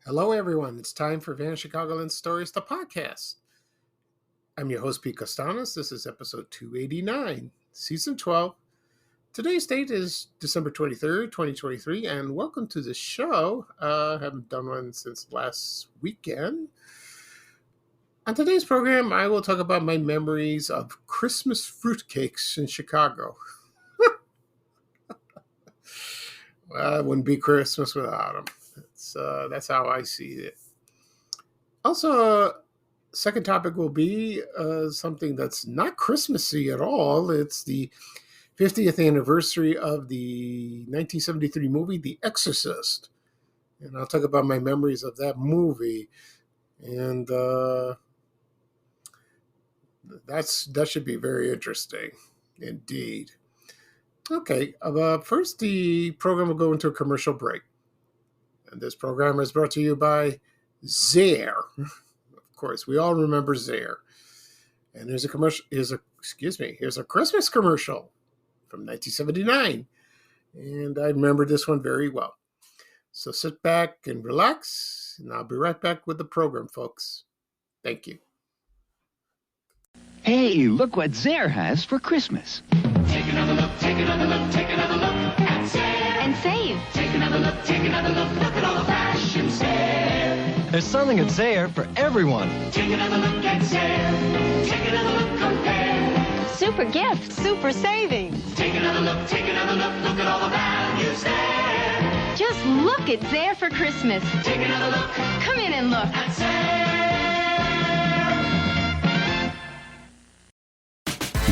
Hello, everyone. It's time for Van Chicagoland Stories, the podcast. I'm your host, Pete Costanos. This is episode 289, season 12. Today's date is December 23rd, 2023, and welcome to the show. I haven't done one since last weekend. On today's program, I will talk about my memories of Christmas fruitcakes in Chicago. Well, it wouldn't be Christmas without them. That's how I see it. Also, second topic will be something that's not Christmassy at all. It's the 50th anniversary of the 1973 movie, The Exorcist. And I'll talk about my memories of that movie. And that should be very interesting indeed. Okay, first the program will go into a commercial break. And this program is brought to you by Zare. Of course, we all remember Zare. And here's a Christmas commercial from 1979. And I remember this one very well. So sit back and relax, and I'll be right back with the program, folks. Thank you. Hey, look what Zare has for Christmas. Take another look, take another look, take another look at Zare. And save. Take another look at all the fashion Zare. There's something at Zare for everyone. Take another look at Zare. Take another look, compare. Super gifts. Super savings. Take another look at all the values there. Just look at Zare for Christmas. Take another look Come in and look. at Zare.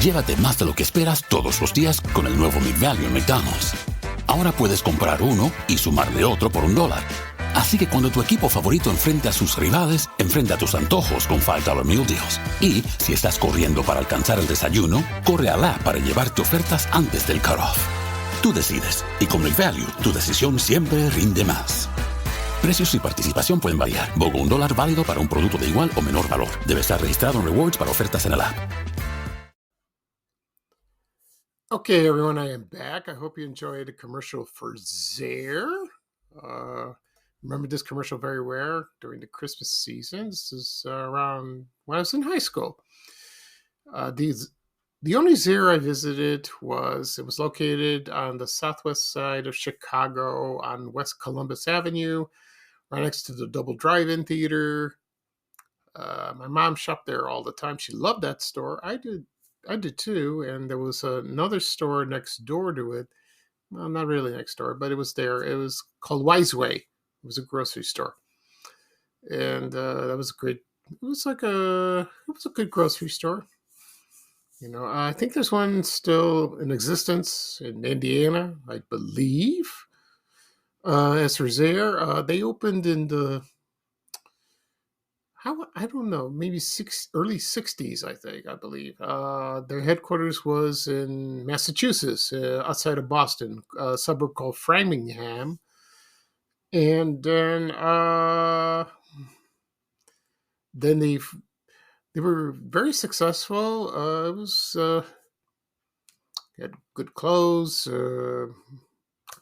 Llévate más de lo que esperas todos los días con el nuevo McValue en McDonald's. Ahora puedes comprar uno y sumarle otro por $1. Así que cuando tu equipo favorito enfrente a sus rivales, enfrenta tus antojos con $5 Meal Deals. Y si estás corriendo para alcanzar el desayuno, corre al app para llevarte ofertas antes del cutoff. Tú decides, y con McValue, tu decisión siempre rinde más. Precios y participación pueden variar. BOGO $1 válido para un producto de igual o menor valor. Debe estar registrado en Rewards para ofertas en el app. Okay, everyone, I am back. I hope you enjoyed the commercial for Zare. Remember this commercial very well during the Christmas season. This is around when I was in high school. The only Zare I visited was located on the southwest side of Chicago on West Columbus Avenue, right next to the Double Drive-In Theater. My mom shopped there all the time. She loved that store. I did too, and there was another store next door to it. Well, not really next door, but it was there. It was called Wiseway. It was a grocery store, and that was great. It was a good grocery store. You know, I think there's one still in existence in Indiana, I believe. As for Zare, they opened in the I don't know, maybe early 60s, I believe. Their headquarters was in Massachusetts, outside of Boston, a suburb called Framingham. And then they were very successful. It was had good clothes,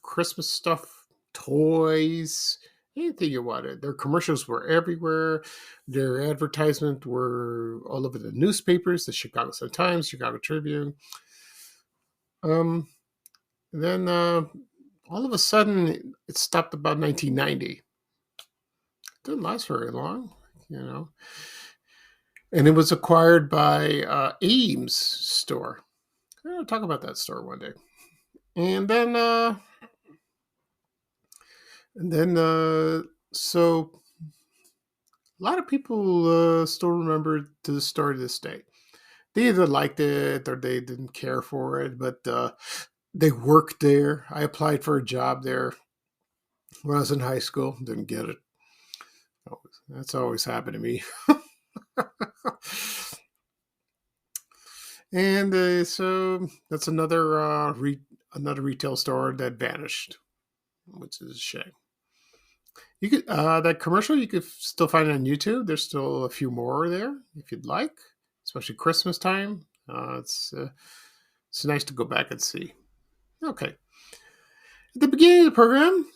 Christmas stuff, toys, anything you wanted. Their commercials were everywhere. Their advertisements were all over the newspapers, the Chicago Sun-Times, Chicago Tribune. Then all of a sudden, it stopped about 1990. Didn't last very long, you know. And it was acquired by Ames store. I'll talk about that store one day. And then so a lot of people still remember to the store to this day. They either liked it or they didn't care for it, but they worked there. I applied for a job there. when I was in high school. Didn't get it. That's always happened to me. And so that's another retail store that vanished, which is a shame. You could that commercial you could still find it on YouTube. There's still a few more there if you'd like, especially Christmas time. It's nice to go back and see. Okay, at the beginning of the program,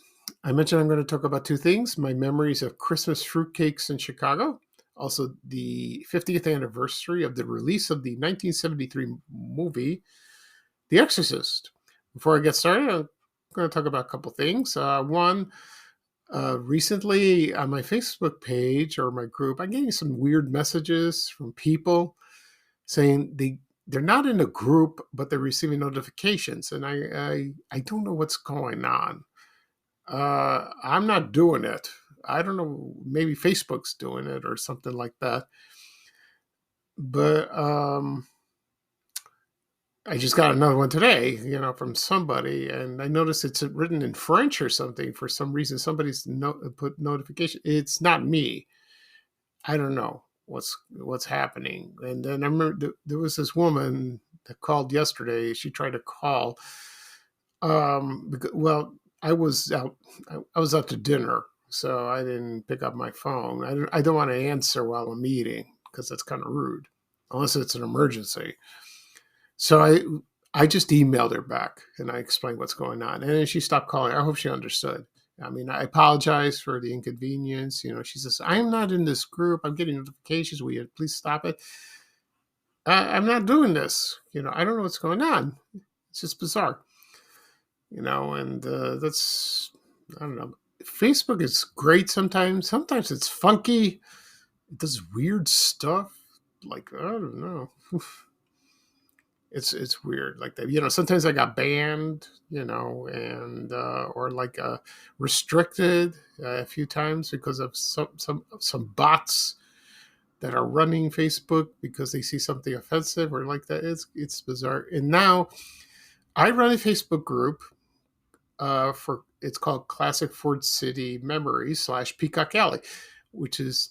I mentioned I'm going to talk about two things: my memories of Christmas fruitcakes in Chicago, also the 50th anniversary of the release of the 1973 movie The Exorcist. Before I get started, I'm going to talk about a couple things. One, recently on my Facebook page or my group, I'm getting some weird messages from people saying they're not in a group, but they're receiving notifications, and I don't know what's going on. I'm not doing it. I don't know. Maybe Facebook's doing it or something like that. But I just got another one today, from somebody, and I noticed it's written in French or something. For some reason, somebody's put notification. It's not me. I don't know what's happening. And then I remember there was this woman that called yesterday. She tried to call. Well, I was out. I was out to dinner, so I didn't pick up my phone. I don't want to answer while I'm eating because that's kind of rude, unless it's an emergency. So I just emailed her back and I explained what's going on, and then she stopped calling. I hope she understood. I mean, I apologize for the inconvenience. She says, I'm not in this group. I'm getting notifications. Will you please stop it? I'm not doing this. I don't know what's going on. It's just bizarre. And that's, I don't know. Facebook is great sometimes. Sometimes it's funky. It does weird stuff. Like, I don't know. It's weird like that. Sometimes I got banned, and or like restricted a few times because of some bots that are running Facebook because they see something offensive or like that. It's bizarre. And now I run a Facebook group for it's called Classic Ford City Memories / Peacock Alley, which is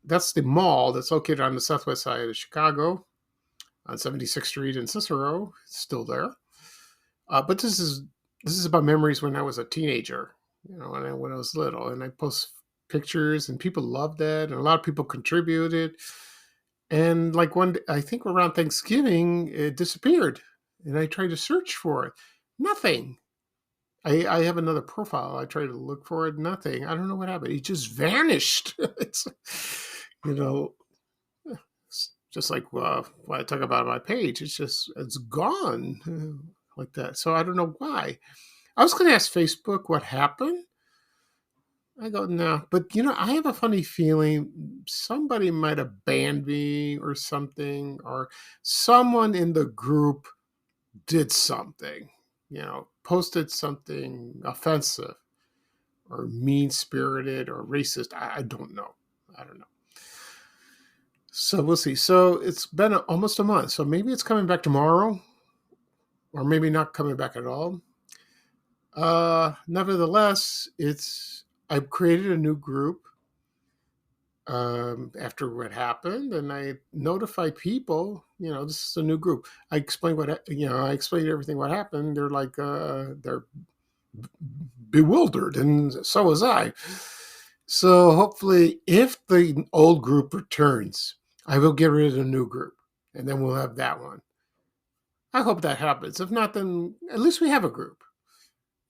that's the mall that's located on the southwest side of Chicago on 76th Street in Cicero. It's still there. But this is about memories when I was a teenager, when I was little, and I post pictures, and people loved that, and a lot of people contributed. And like I think around Thanksgiving, it disappeared, and I tried to search for it, nothing. I have another profile. I tried to look for it, nothing. I don't know what happened. It just vanished. It's, you know, just like what I talk about on my page. It's gone like that. So I don't know why. I was going to ask Facebook what happened. I go, no. But, I have a funny feeling somebody might have banned me or something, or someone in the group did something, posted something offensive or mean spirited or racist. I don't know. I don't know. So we'll see. So it's been almost a month. So maybe it's coming back tomorrow, or maybe not coming back at all. Nevertheless, I've created a new group after what happened, and I notify people. This is a new group. I explain I explained everything what happened. They're like they're bewildered, and so was I. So hopefully, if the old group returns, I will get rid of the new group, and then we'll have that one. I hope that happens. If not, then at least we have a group.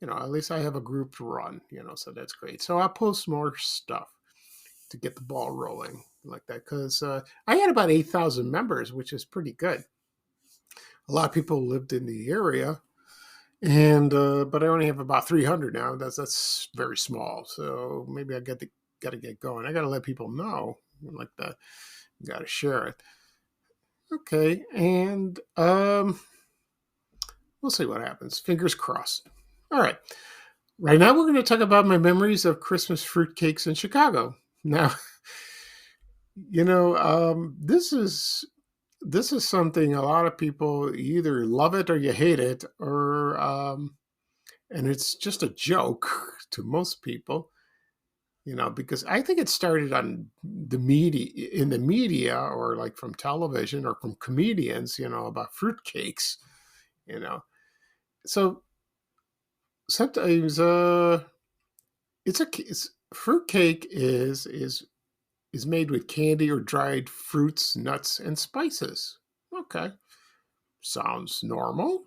At least I have a group to run, so that's great. So I'll post more stuff to get the ball rolling like that, because I had about 8,000 members, which is pretty good. A lot of people lived in the area, and but I only have about 300 now. That's very small. So maybe I got to get going. I got to let people know like that. You got to share it. Okay, and we'll see what happens. Fingers crossed. All right. Right now, we're going to talk about my memories of Christmas fruitcakes in Chicago. Now, this is something a lot of people either love it or you hate it, or and it's just a joke to most people, because I think it started on the media, in the media, or like from television or from comedians, about fruitcakes, you know. So sometimes fruitcake is made with candy or dried fruits, nuts, and spices. Okay, sounds normal,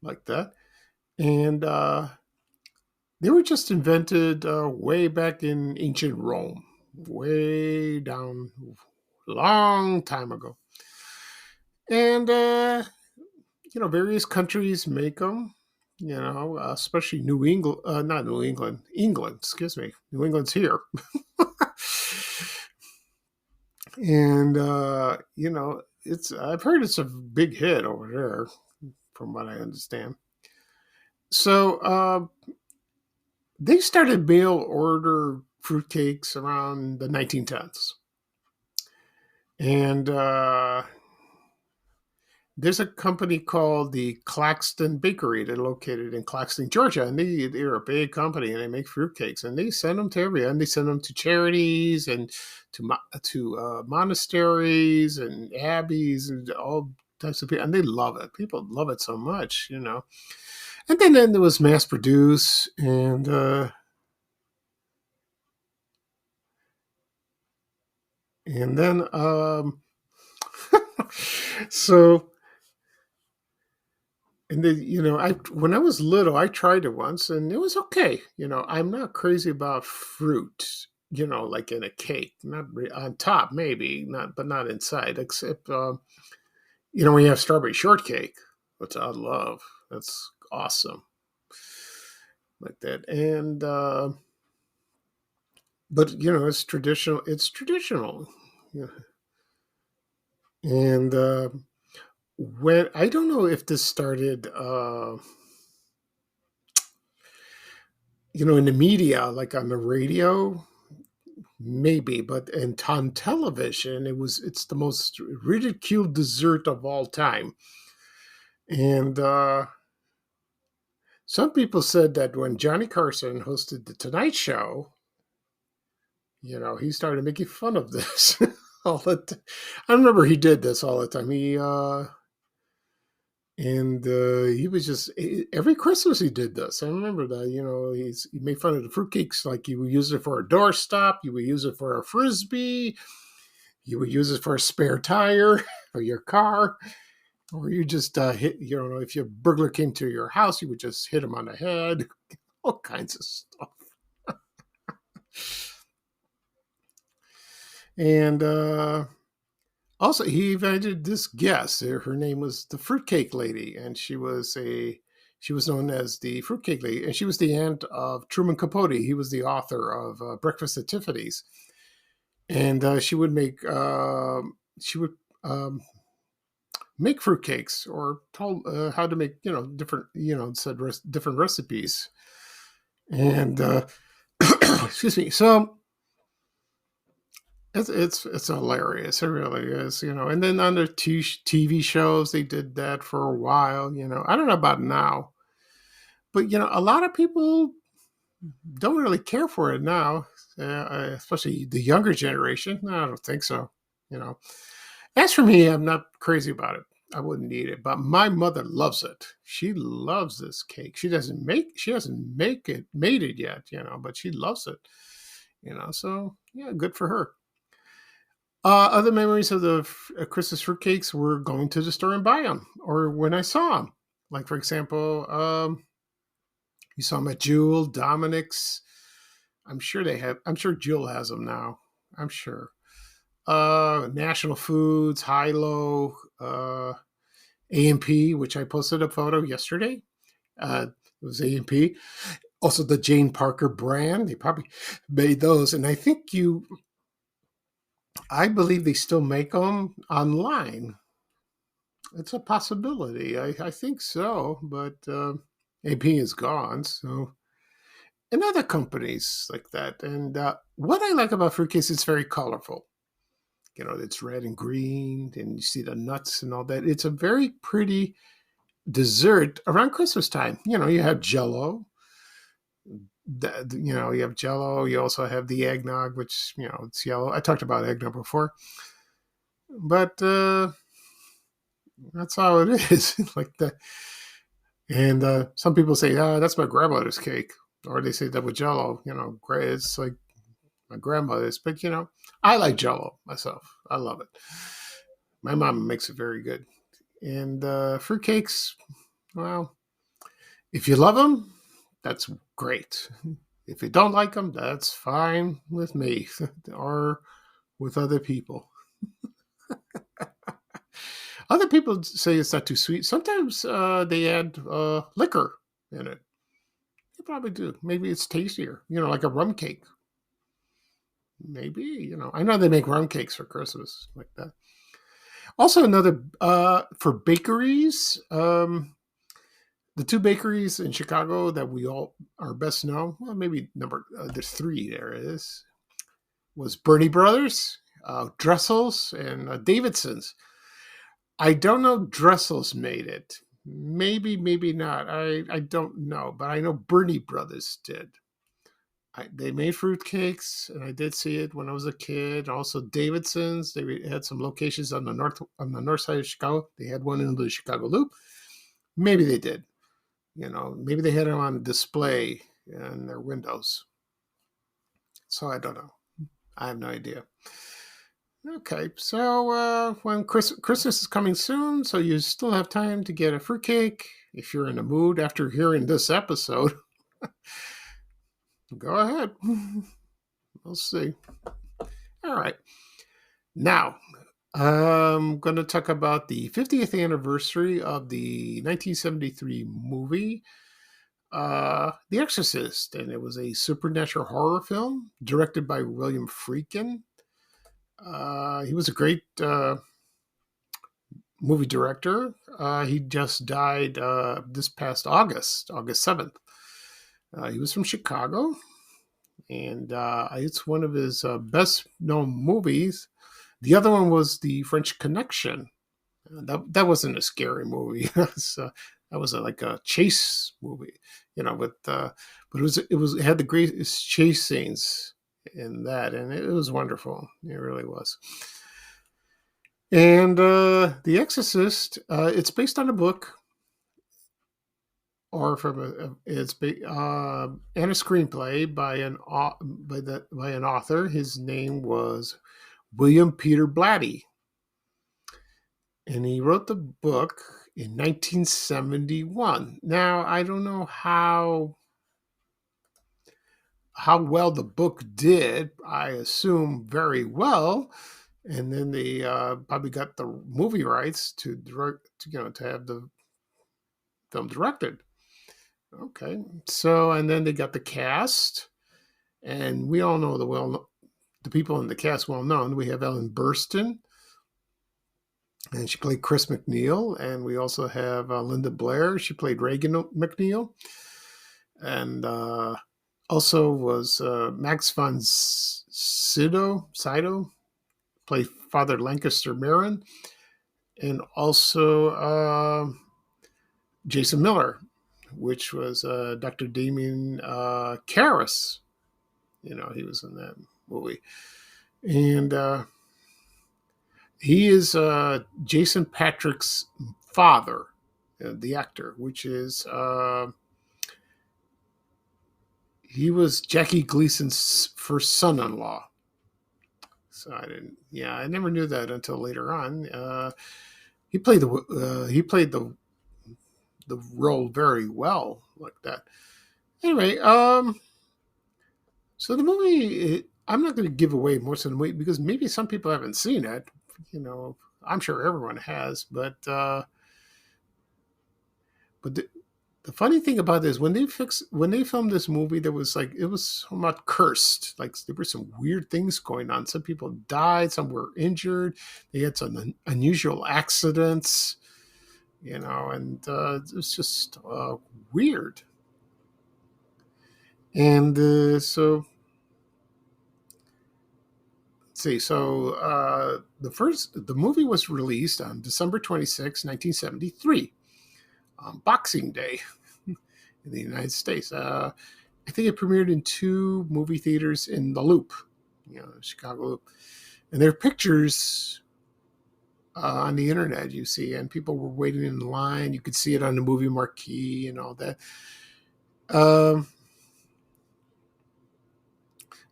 like that. And they were just invented way back in ancient Rome, way down, long time ago. And various countries make them. Especially New England, not New England, England. Excuse me, New England's here. And it's I've heard it's a big hit over there, from what I understand. So they started mail order fruitcakes around the 1910s, and there's a company called the Claxton Bakery. They're located in Claxton, Georgia, and they're a big company, and they make fruitcakes, and they send them to everywhere, and they send them to charities and to monasteries and abbeys and all types of people, and they love it. People love it so much. And then there was mass produced, and then so. And then, I when I was little, I tried it once, and it was okay. I'm not crazy about fruit. Like in a cake, not on top, maybe not, but not inside. Except, when you have strawberry shortcake, which I love. That's awesome, like that. And but it's traditional. It's traditional. Yeah. And when I don't know if this started. In the media, like on the radio, maybe, but on television, it's the most ridiculed dessert of all time. And some people said that when Johnny Carson hosted the Tonight Show, he started making fun of this all the time. I remember he did this all the time. He was just every Christmas he did this. I remember that. He made fun of the fruitcakes, like you would use it for a doorstop, you would use it for a frisbee, you would use it for a spare tire for your car, or you just hit. If your burglar came to your house, you would just hit him on the head. All kinds of stuff. And also, he invited this guest. Her name was the Fruitcake Lady, and she was known as the Fruitcake Lady, and she was the aunt of Truman Capote. He was the author of Breakfast at Tiffany's, and she would make make fruitcakes, or told how to make different different recipes, and excuse me. So it's hilarious. It really is. And then on the TV shows, they did that for a while. I don't know about now, but a lot of people don't really care for it now, especially the younger generation. No, I don't think so. As for me, I'm not crazy about it. I wouldn't eat it, but my mother loves it. She loves this cake. She hasn't made it yet, but she loves it. So yeah, good for her. Other memories of the Christmas fruitcakes were going to the store and buy them, or when I saw them. Like, for example, you saw them at Jewel, Dominic's. I'm sure Jewel has them now. I'm sure. National Foods, Hilo, A&P, which I posted a photo yesterday. It was A&P. Also, the Jane Parker brand. They probably made those, and I believe they still make them online. It's a possibility. I think so, but AP is gone. So, and other companies like that. And what I like about fruitcakes, it's very colorful. It's red and green, and you see the nuts and all that. It's a very pretty dessert around Christmas time. You have Jello. You have Jello. You also have the eggnog, which it's yellow. I talked about eggnog before, but that's how it is. Like that. And some people say, that's my grandmother's cake," or they say that with Jello. It's like my grandmother's. But I like Jello myself. I love it. My mom makes it very good. And fruitcakes, well, if you love them, that's great. If you don't like them, that's fine with me or with other people. Other people say it's not too sweet. Sometimes they add liquor in it. They probably do. Maybe it's tastier, like a rum cake. Maybe, I know they make rum cakes for Christmas like that. Also, another for bakeries, the two bakeries in Chicago that we all are best know, well, maybe there's three there is, was Bernie Brothers, Dressel's, and Davidson's. I don't know if Dressel's made it. Maybe not. I don't know, but I know Bernie Brothers did. They made fruit cakes, and I did see it when I was a kid. Also, Davidson's. They had some locations on the north side of Chicago. They had one in the Chicago Loop. Maybe they did. Maybe they had them on display in their windows. So I don't know. I have no idea. Okay, so when Christmas is coming soon, so you still have time to get a fruitcake if you're in the mood after hearing this episode. Go ahead. We'll see. All right. Now, I'm going to talk about the 50th anniversary of the 1973 movie, The Exorcist. And it was a supernatural horror film directed by William Friedkin. He was a great movie director. He just died this past August 7th. He was from Chicago, and it's one of his best known movies. The other one was The French Connection. That wasn't a scary movie. That was like a chase movie, but it had the greatest chase scenes in that, and it was wonderful. It really was. And The Exorcist, it's based on a book, or and a screenplay by an author. His name was William Peter Blatty, and he wrote the book in 1971. Now, I don't know how well the book did. I assume very well. And then they probably got the movie rights to direct, to have the film directed. Okay, so and then they got the cast, and we all know the people in the cast well known. We have Ellen Burstyn, and she played Chris McNeil, and we also have Linda Blair. She played Reagan McNeil, and also was Max von Sydow played Father Lancaster Marin, and also Jason Miller, which was Dr. Damien Karras. He was in that movie. And he is Jason Patrick's father, the actor, which is he was Jackie Gleason's first son-in-law. So I never knew that until later on. He played the role very well like that. Anyway, so the movie, I'm not going to give away most of the movie because maybe some people haven't seen it. I'm sure everyone has, but the funny thing about this, when they filmed this movie, it was somewhat cursed. Like there were some weird things going on. Some people died, some were injured. They had some unusual accidents, and it was just weird. And so let's see. So the movie was released on December 26, 1973. on Boxing Day in the United States. I think it premiered in 2 movie theaters in the Loop, Chicago Loop. And there are pictures on the internet you see, and people were waiting in line. You could see it on the movie marquee and all that.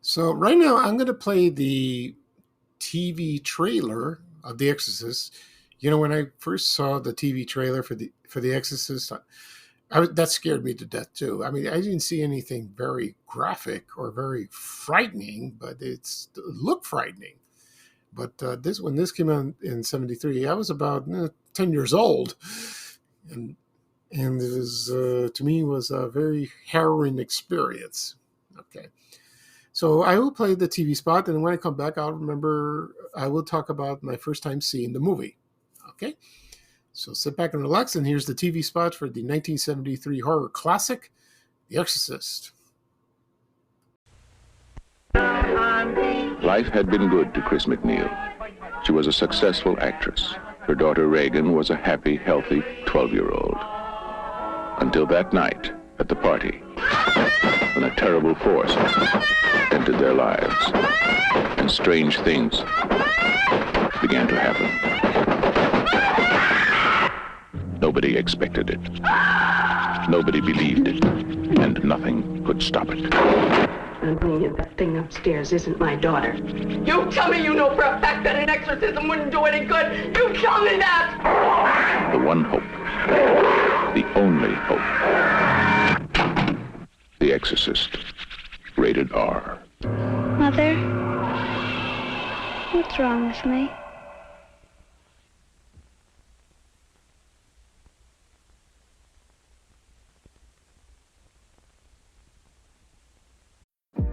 So right now I'm going to play the TV trailer of The Exorcist. When I first saw the TV trailer for the Exorcist, that scared me to death too. I mean, I didn't see anything very graphic or very frightening, but it looked frightening. But when this came out in '73, I was about 10 years old, and it was to me was a very harrowing experience. Okay. So I will play the TV spot, and when I come back, I will talk about my first time seeing the movie. Okay? So sit back and relax, and here's the TV spot for the 1973 horror classic, The Exorcist. Life had been good to Chris McNeil. She was a successful actress. Her daughter Reagan was a happy, healthy 12-year-old. Until that night at the party, when a terrible force entered their lives, and strange things began to happen. Nobody expected it. Nobody believed it, and nothing could stop it. I'm telling you, that thing upstairs isn't my daughter. You tell me you know for a fact that an exorcism wouldn't do any good. You tell me that! The one hope. The only hope. The Exorcist. Rated R. Mother, what's wrong with me?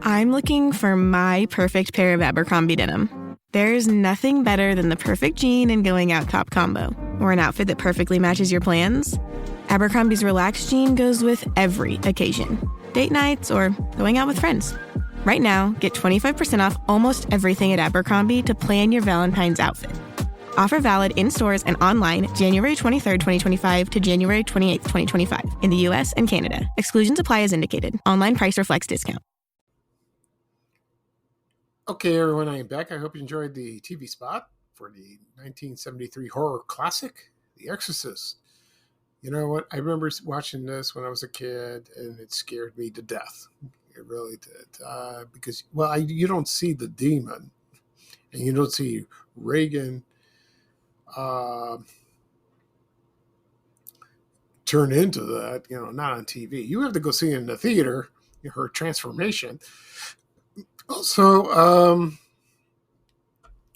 I'm looking for my perfect pair of Abercrombie denim. There's nothing better than the perfect jean and going out top combo, or an outfit that perfectly matches your plans. Abercrombie's relaxed jean goes with every occasion. Date nights or going out with friends. Right now, get 25% off almost everything at Abercrombie to plan your Valentine's outfit. Offer valid in stores and online January 23rd, 2025 to January 28th, 2025 in the U.S. and Canada. Exclusions apply as indicated. Online price reflects discount. Okay, everyone, I am back. I hope you enjoyed the TV spot for the 1973 horror classic, The Exorcist. You know what? I remember watching this when I was a kid, and it scared me to death. It really did. Because, you don't see the demon, and you don't see Reagan turn into that, not on TV. You have to go see it in the theater, her transformation. Also,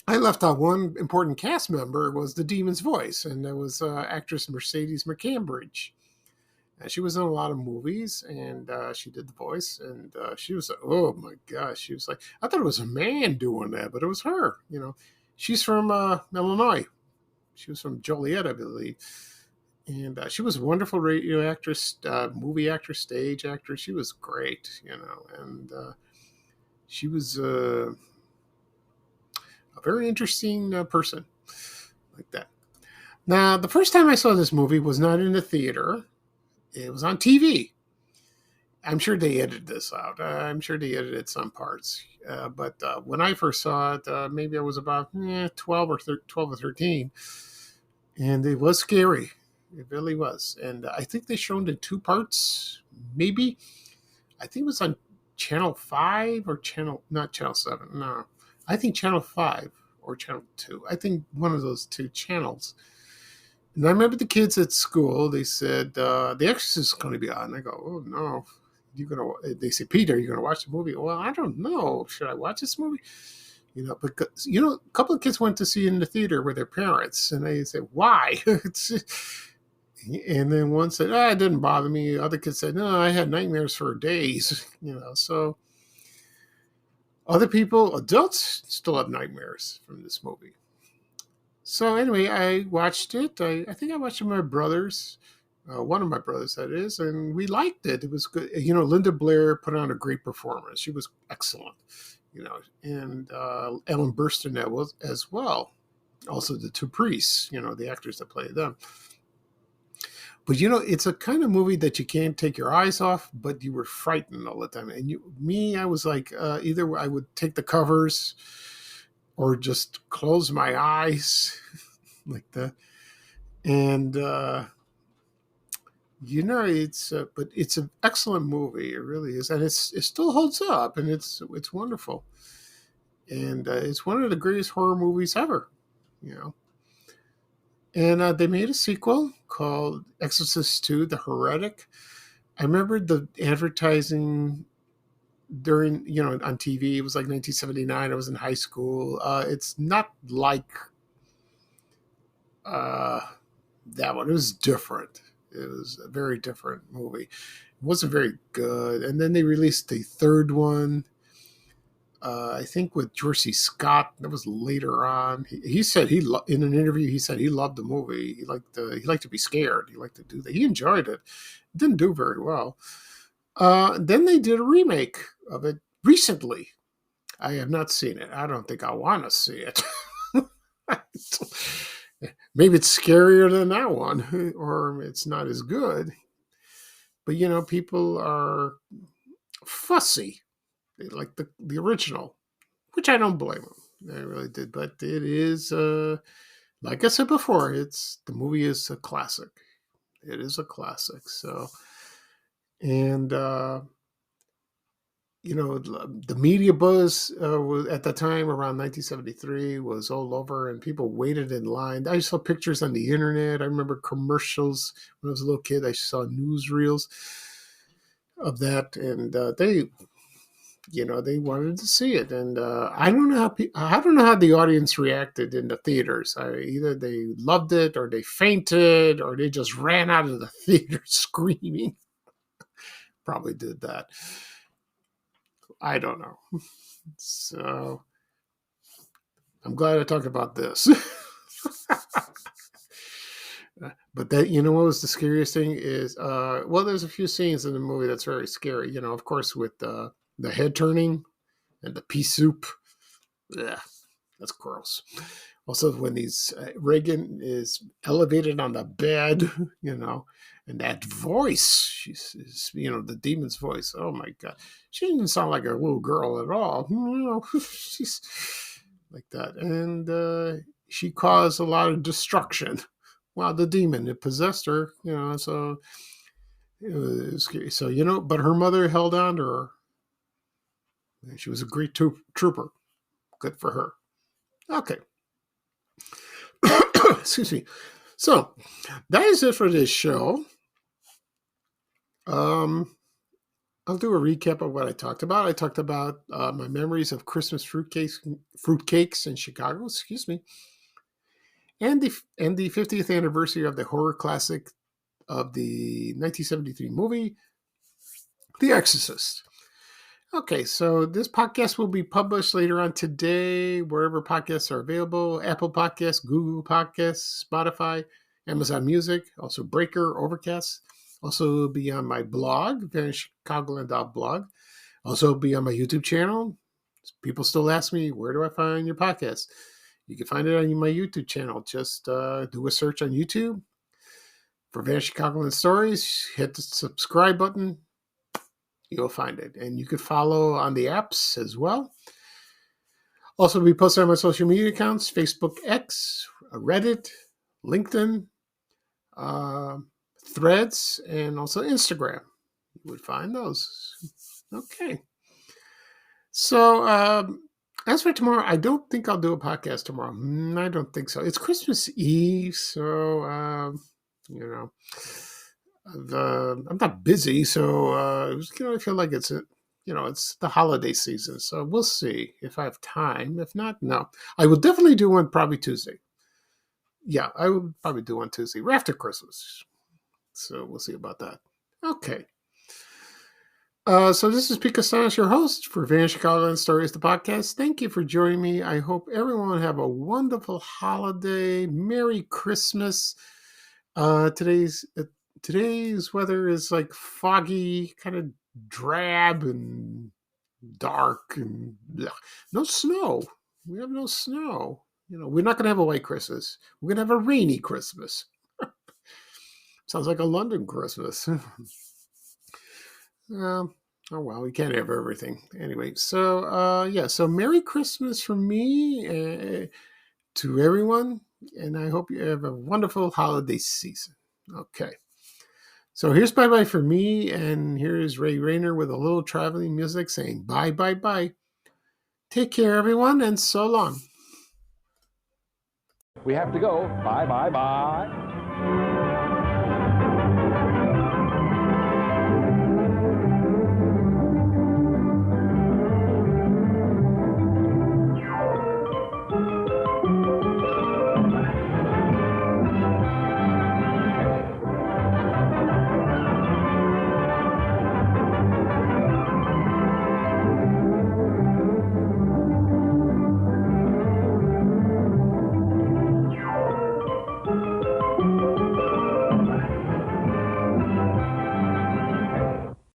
I left out one important cast member was the demon's voice, and that was actress Mercedes McCambridge. And she was in a lot of movies, and she did the voice, and she was, oh my gosh, she was like, I thought it was a man doing that, but it was her, She's from Illinois. She was from Joliet, I believe. And she was a wonderful radio actress, movie actress, stage actress. She was great, and she was a very interesting person like that. Now, the first time I saw this movie was not in the theater. It was on TV. I'm sure they edited this out. I'm sure they edited some parts. But when I first saw it, maybe I was about 12 or 13. And it was scary. It really was. And I think they showed it in 2 parts, maybe. I think it was on Channel 5 or not Channel 7. No, I think Channel 5 or Channel 2. I think one of those 2 channels. And I remember the kids at school, they said, The Exorcist is going to be on. I go, oh no. They say, Peter, are you going to watch the movie? Well, I don't know. Should I watch this movie? Because, a couple of kids went to see it in the theater with their parents. And they said, why? And then one said, it didn't bother me. Other kids said, no, I had nightmares for days. So other people, adults, still have nightmares from this movie. So anyway, I watched it. I think I watched it with my brothers, one of my brothers, that is, and we liked it. It was good. Linda Blair put on a great performance. She was excellent, and Ellen Burstyn was as well. Also the 2 priests, the actors that played them. But it's a kind of movie that you can't take your eyes off, but you were frightened all the time. And I was like, either I would take the covers or just close my eyes like that. And but it's an excellent movie. It really is, and it still holds up, and it's wonderful. And it's one of the greatest horror movies ever. You know. And they made a sequel called Exorcist 2: The Heretic. I remember the advertising during, on TV. It was like 1979. I was in high school. It's not like uh, that one. It was different. It was a very different movie. It wasn't very good. And then they released the third one. I think with George C. Scott. That was later on. He said in an interview he said he loved the movie. He liked to be scared. He liked to do that. He enjoyed it. It didn't do very well. Then they did a remake of it recently. I have not seen it. I don't think I want to see it. Maybe it's scarier than that one, or it's not as good. But people are fussy. They like the original, which I don't blame them. I really did. But it is, like I said before, the movie is a classic. It is a classic. So, and the media buzz was, at the time around 1973, was all over, and people waited in line. I saw pictures on the internet. I remember commercials when I was a little kid. I saw newsreels of that, and they wanted to see it. And I don't know how the audience reacted in the theaters. Either they loved it, or they fainted, or they just ran out of the theater screaming. Probably did that. I don't know. So I'm glad I talked about this. But that, what was the scariest thing is, there's a few scenes in the movie that's very scary. Of course, with the head turning and the pea soup. Yeah, that's gross. Also, when Reagan is elevated on the bed, and that voice, she's the demon's voice. Oh my God, she didn't sound like a little girl at all. She's like that, and she caused a lot of destruction. Well, the demon, it possessed her, so it was scary. So but her mother held on to her. And she was a great trooper. Good for her. Okay. Excuse me. So that is it for this show. I'll do a recap of what I talked about. I talked about my memories of Christmas fruitcakes in Chicago. Excuse me, and the 50th anniversary of the horror classic of the 1973 movie, The Exorcist. Okay, so this podcast will be published later on today, wherever podcasts are available: Apple Podcasts, Google Podcasts, Spotify, Amazon Music, also Breaker, Overcast. Also be on my blog, vanishchicagoland.blog. Also be on my YouTube channel. People still ask me, where do I find your podcast? You can find it on my YouTube channel. Just do a search on YouTube for Vanish Chicagoland Stories. Hit the subscribe button. You'll find it. And you can follow on the apps as well. Also be posted on my social media accounts: Facebook, X, Reddit, LinkedIn, Threads, and also Instagram. You would find those. Okay. So as for tomorrow, I don't think I'll do a podcast tomorrow. I don't think so. It's Christmas Eve, so I'm not busy. So I feel like it's it's the holiday season. So we'll see if I have time. If not, no. I will definitely do one probably Tuesday. Yeah, I will probably do one Tuesday right after Christmas. So we'll see about that. Okay. So this is Pete Castanis, your host for Vanish Chicagoland Stories, the podcast. Thank you for joining me. I hope everyone have a wonderful holiday. Merry Christmas. Today's weather is like foggy, kind of drab and dark, and no snow. We have no snow. We're not going to have a white Christmas. We're going to have a rainy Christmas. Sounds like a London Christmas. Oh well, we can't have everything. Anyway, so yeah, so Merry Christmas from me to everyone, and I hope you have a wonderful holiday season. Okay. So here's Bye Bye for me, and here's Ray Rayner with a little traveling music saying bye, bye, bye. Take care, everyone, and so long. We have to go. Bye, bye, bye.